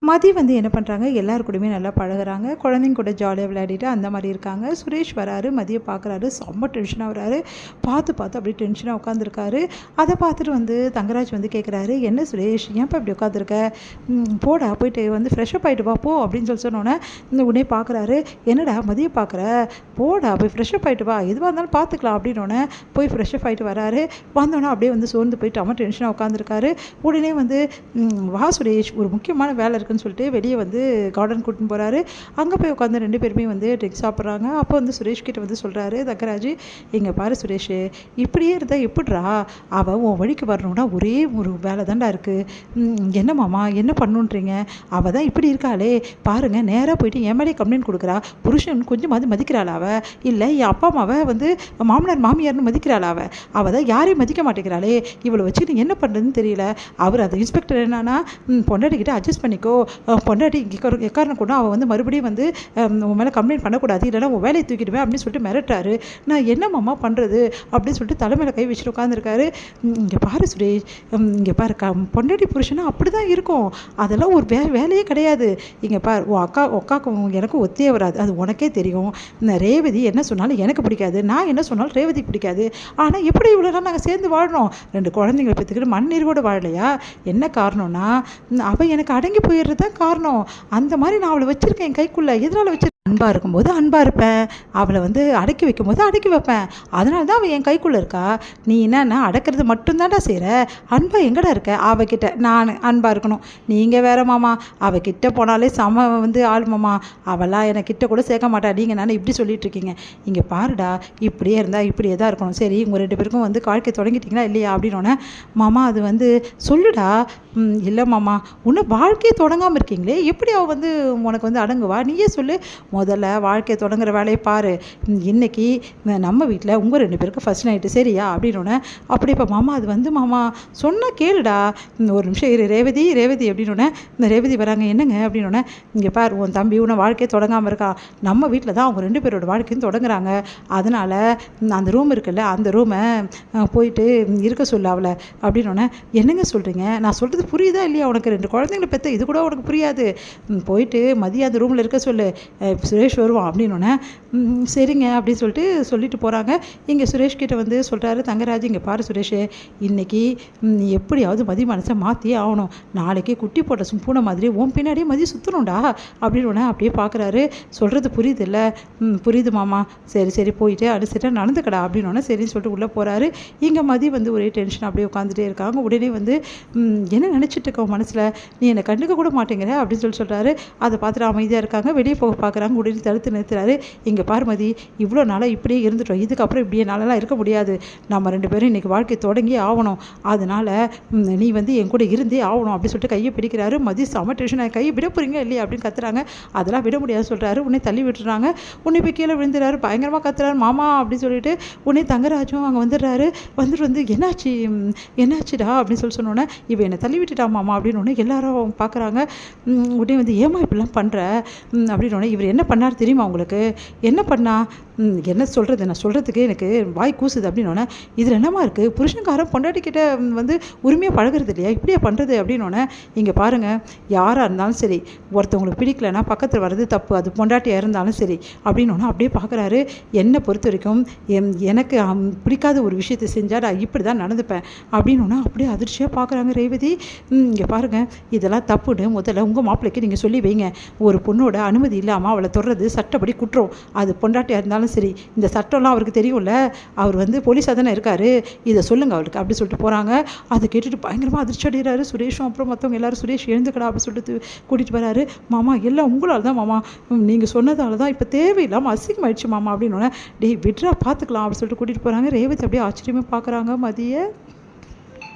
மதி வந்து என்ன பண்ணுறாங்க, எல்லாரு கூடயுமே நல்லா பழகுறாங்க, குழந்தைங்க கூட ஜாலியாக விளையாடிட்டு அந்த மாதிரி இருக்காங்க. சுரேஷ் வராரு, மதியை பார்க்குறாரு, செம்ம டென்ஷனாக வராரு. பார்த்து அப்படியே டென்ஷனாக உட்காந்துருக்காரு. அதை பார்த்துட்டு வந்து தங்கராஜ் வந்து கேட்குறாரு, என்ன சுரேஷ் ஏன்ப்பா இப்படி உட்காந்துருக்க, போடா போயிட்டு வந்து ஃப்ரெஷ்அப் ஆகிட்டு வா போ அப்படின்னு சொன்னோன்னே உடனே பார்க்குறாரு, என்னடா மதியை பார்க்குற, போடா போய் ஃப்ரெஷ்அப் ஆகிட்டு வா, எதுவாக இருந்தாலும் பார்த்துக்கலாம் அப்படின்னோடனே போய் ஃப்ரெஷ்அப் ஆகிட்டு வராரு. வந்தோன்னே அப்படியே வந்து சோர்ந்து போயிட்டு அவன் டென்ஷனாக உட்காந்துருக்காரு. உடனே வந்து வா சுரேஷ் ஒரு முக்கியமான வேலை இருக்குன்னு சொல்லிட்டு வெளியே வந்து கார்டன் கூட்டின்னு போகிறாரு. அங்கே போய் உட்காந்து 2 பேருமே வந்து ட்ரிங்க்ஸ் சாப்பிட்றாங்க. அப்போ வந்து சுரேஷ் கிட்ட வந்து சொல்கிறாரு தங்கராஜ், இங்கே பாரு சுரேஷ், இப்படியே இருந்தால் எப்படிரா, அவள் உன் வழிக்கு வரணும்னா ஒரே ஒரு வேலை தான்டா இருக்குது, என்ன மாமா என்ன பண்ணுன்றீங்க, அவள் தான் இப்படி இருக்காளே பாருங்கள், நேராக போயிட்டு என் மேலே கம்ப்ளைண்ட் கொடுக்குறா, புருஷன் கொஞ்சம் மதிக்கிறாள் அவள், இல்லை என் அப்பா அம்மாவை வந்து மாமனார் மாமியார்னு மதிக்கிறாள் அவள் தான் யாரையும் மதிக்க மாட்டேங்கிறாளே, இவளை வச்சு நீ என்ன பண்ணுறதுன்னு தெரியல. அவர் அந்த இன்ஸ்பெக்டர் என்னன்னா, பொண்டாட்டிக்கிட்ட அட்ஜஸ்ட் பண்ணிக்கோ, பொண்டாட்டி எக்காரணம் கூட அவள் வந்து மறுபடியும் வந்து உன் மேலே கம்ப்ளைண்ட் பண்ணக்கூடாது, இல்லைனா உன் வேலையை தூக்கிடுவேன் அப்படின்னு சொல்லிட்டு மிரட்டாரு. நான் என்ன மாமா பண்ணுறது அப்படின்னு சொல்லிட்டு தலைமையில கை வச்சுட்டு உட்காந்துருக்காரு. இங்கே பாரு சுரேஷ், இங்கே பாரு பொண்டாட்டி புருஷனா அப்படி தான் இருக்கும், அதெல்லாம் ஒரு வேலையே கிடையாது. இங்கே பாரு உன் அக்காவுக்கும் எனக்கும் ஒத்தே வராது, அது உனக்கே தெரியும். ரேவதி என்ன சொன்னாலும் எனக்கு பிடிக்காது, நான் என்ன சொன்னாலும் ரேவதிக்கு பிடிக்காது. ஆனால் எப்படி இவ்வளோ நாள் நாங்கள் சேர்ந்து வாழணும், 2 குழந்தைங்களை பெற்றுக்கிட்டு மண்ணீரோடு வாழலையா, என்ன காரணம்னா அவள் எனக்கு அடங்கி போயிடுறது தான் காரணம். அந்த மாதிரி நான் அவளை வச்சுருக்கேன் என் கைக்குள்ளே, எதனால் வச்சு அன்பாக இருக்கும்போது அன்பாக இருப்பேன், அவளை வந்து அடக்கி வைக்கும்போது அடக்கி வைப்பேன், அதனால தான் அவள் என் கைக்குள்ளே இருக்கா. நீ என்னன்னா அடக்கிறது மட்டும்தான்டா செய்கிற, அன்பாக எங்கடா இருக்க, அவகிட்ட நான் அன்பாக இருக்கணும், நீங்கள் வேற மாமா, அவகிட்ட போனாலே சம வந்து ஆள் மாமா, அவளாம் என்னை கிட்ட கூட சேர்க்க மாட்டா, நீங்கள் நானே இப்படி சொல்லிட்டு இருக்கீங்க. இங்கே பாருடா, இப்படியே இருந்தால் இப்படியே தான் இருக்கணும், சரி உங்கள் 2 பேருக்கும் வந்து வாழ்க்கை தொடங்கிட்டீங்களா இல்லையா அப்படின்னோடனே, மாமா அது வந்து சொல்லுடா, இல்லை மாமா இன்னும் வாழ்க்கையை தொடங்காமல் இருக்கீங்களே, எப்படி அவள் வந்து உனக்கு வந்து அடங்குவா, நீயே சொல்லு, முதல்ல வாழ்க்கையை தொடங்குற வேலையை பாரு, இன்றைக்கி நம்ம வீட்டில் உங்கள் 2 பேருக்கு ஃபர்ஸ்ட் நைட்டு சரியா அப்படின்னோடனே, அப்படி இப்போ மாமா அது வந்து மாமா சொன்னால் கேளுடா, ஒரு நிமிஷம் இரு ரேவதி அப்படின்னோடனே இந்த ரேவதி வராங்க, என்னங்க அப்படின்னோடனே, இங்கே பார் உன் தம்பி உன்னை வாழ்க்கையை தொடங்காமல் இருக்கா, நம்ம வீட்டில் தான் அவங்க 2 பேரோட வாழ்க்கையும் தொடங்குறாங்க, அதனால் அந்த ரூம் இருக்குல்ல அந்த ரூமை போயிட்டு இருக்க சொல்ல அவளை அப்படின்னோடனே, என்னங்க சொல்கிறீங்க, நான் சொல்கிறது புரியுதா இல்லையா, உனக்கு 2 குழந்தைங்களை பெற்ற இது கூட உனக்கு புரியாது, போயிட்டு மதியம் அந்த ரூமில் இருக்க சொல்லு, சுரேஷ் வருவான் அப்படின்னோடனே, சரிங்க அப்படின்னு சொல்லிட்டு போகிறாங்க. இங்கே சுரேஷ் கிட்ட வந்து சொல்கிறாரு தங்கராஜ், இங்கே பாரு சுரேஷ், இன்றைக்கி நீ எப்படியாவது மதி மனசை மாற்றியே ஆகணும், நாளைக்கு குட்டி போட்ட பூனை மாதிரி உன் பின்னாடியே மதி சுற்றணும்டா அப்படின்னோடனே அப்படியே பார்க்குறாரு, சொல்கிறது புரியுது இல்லை, புரியுது மாமா, சரி போயிட்டு அனுசரிட்டாக நடந்துக்கடா அப்படின்னோடனே சரின்னு சொல்லிட்டு உள்ளே போகிறாரு. இங்கே மதி வந்து ஒரே டென்ஷன் அப்படியே உட்காந்துட்டே இருக்காங்க. உடனே வந்து என்ன நினச்சிட்டு இருக்க மனசில், நீ என்னை கண்டுக்க கூட மாட்டேங்கிற அப்படின்னு சொல்கிறாரு. அதை பார்த்துட்டு அமைதியாக இருக்காங்க. வெளியே போக பார்க்குறாங்க. உடனே தடுத்து நிறுத்துறாரு. இங்கே பார்மதி, இவ்வளோ நாளாக இப்படியே இருந்துட்டோம், இதுக்கப்புறம் இப்படியே நாளெல்லாம் இருக்க முடியாது, நம்ம 2 பேரும் இன்றைக்கி வாழ்க்கை தொடங்கி ஆகணும், அதனால் நீ வந்து என் கூட இருந்தே ஆகணும் அப்படின்னு சொல்லிட்டு கையை பிடிக்கிறாரு. மதி செம டென்ஷன், கையை விட போகிறீங்க இல்லையா அப்படின்னு கத்துறாங்க. அதெல்லாம் விட முடியாதுன்னு சொல்கிறாரு. உன்னை தள்ளி விட்டுறாங்க. உன்னை போய் கீழே விழுந்துறாரு. பயங்கரமாக கத்துறாரு, மாமா அப்படின்னு சொல்லிட்டு. உன்னை தங்கராஜும் அங்கே வந்துட்டு வந்து என்னாச்சுடா அப்படின்னு சொன்னோன்னே, இவ என்னை தள்ளி விட்டுட்டா மாமா அப்படின்னு ஒன்று எல்லாரும் பார்க்குறாங்க. உடனே வந்து ஏமா இப்படிலாம் பண்ணுற அப்படின்னு, இவர் என்ன பண்ணார் தெரியுமா உங்களுக்கு, என்ன பண்ணா, என்ன சொல்கிறது, நான் சொல்கிறதுக்கு எனக்கு வாய் கூசுது அப்படின்னோடனே, இதில் என்னமா இருக்குது, புருஷன்காரன் பொண்டாட்டிக்கிட்ட வந்து உரிமையாக பழகிறது இல்லையா, இப்படியே பண்ணுறது அப்படின்னோடனே, இங்கே பாருங்கள், யாராக இருந்தாலும் சரி, ஒருத்தவங்களுக்கு பிடிக்கலன்னா பக்கத்தில் வர்றது தப்பு, அது பொண்டாட்டியாக இருந்தாலும் சரி அப்படின்னோடனே அப்படியே பார்க்குறாரு. என்னை பொறுத்த வரைக்கும் எனக்கு பிடிக்காத ஒரு விஷயத்தை செஞ்சால் நான் இப்படி தான் நடந்துப்பேன் அப்படின்னோடனே அப்படியே அதிர்ச்சியாக பார்க்குறாங்க ரேவதி. இங்கே பாருங்கள், இதெல்லாம் தப்புன்னு முதல்ல உங்கள் மாப்பிள்ளைக்கு நீங்கள் சொல்லி வைங்க, ஒரு பொண்ணோட அனுமதி இல்லாமல் அவளை தொடுறது சட்டப்படி குற்றம், அது பொண்டாட்டியாக இருந்தாலும் சரி, இந்த சட்டம்லாம் அவருக்கு தெரியும்ல, அவர் வந்து போலீஸாக தானே இருக்காரு, இதை சொல்லுங்கள் அவருக்கு அப்படி சொல்லிட்டு போகிறாங்க. அதை கேட்டுட்டு பயங்கரமாக அதிர்ச்சி அடைகிறாரு சுரேஷும். அப்புறம் மற்றவங்க எல்லாரும் சுரேஷ் எழுந்துக்கடா அப்படின்னு சொல்லிட்டு கூட்டிகிட்டு வராரு. மாமா எல்லாம் உங்களால் தான் மாமா, நீங்கள் சொன்னதால தான் இப்போ தேவையில்லாமல் அசிங்கமாயிடுச்சு மாமா அப்படின்னோடனே, டேய் விட்ரா பார்த்துக்கலாம் அப்படின்னு சொல்லிட்டு கூட்டிகிட்டு போகிறாங்க. ரேவதி அப்படியே ஆச்சரியமாக பார்க்குறாங்க மதியை.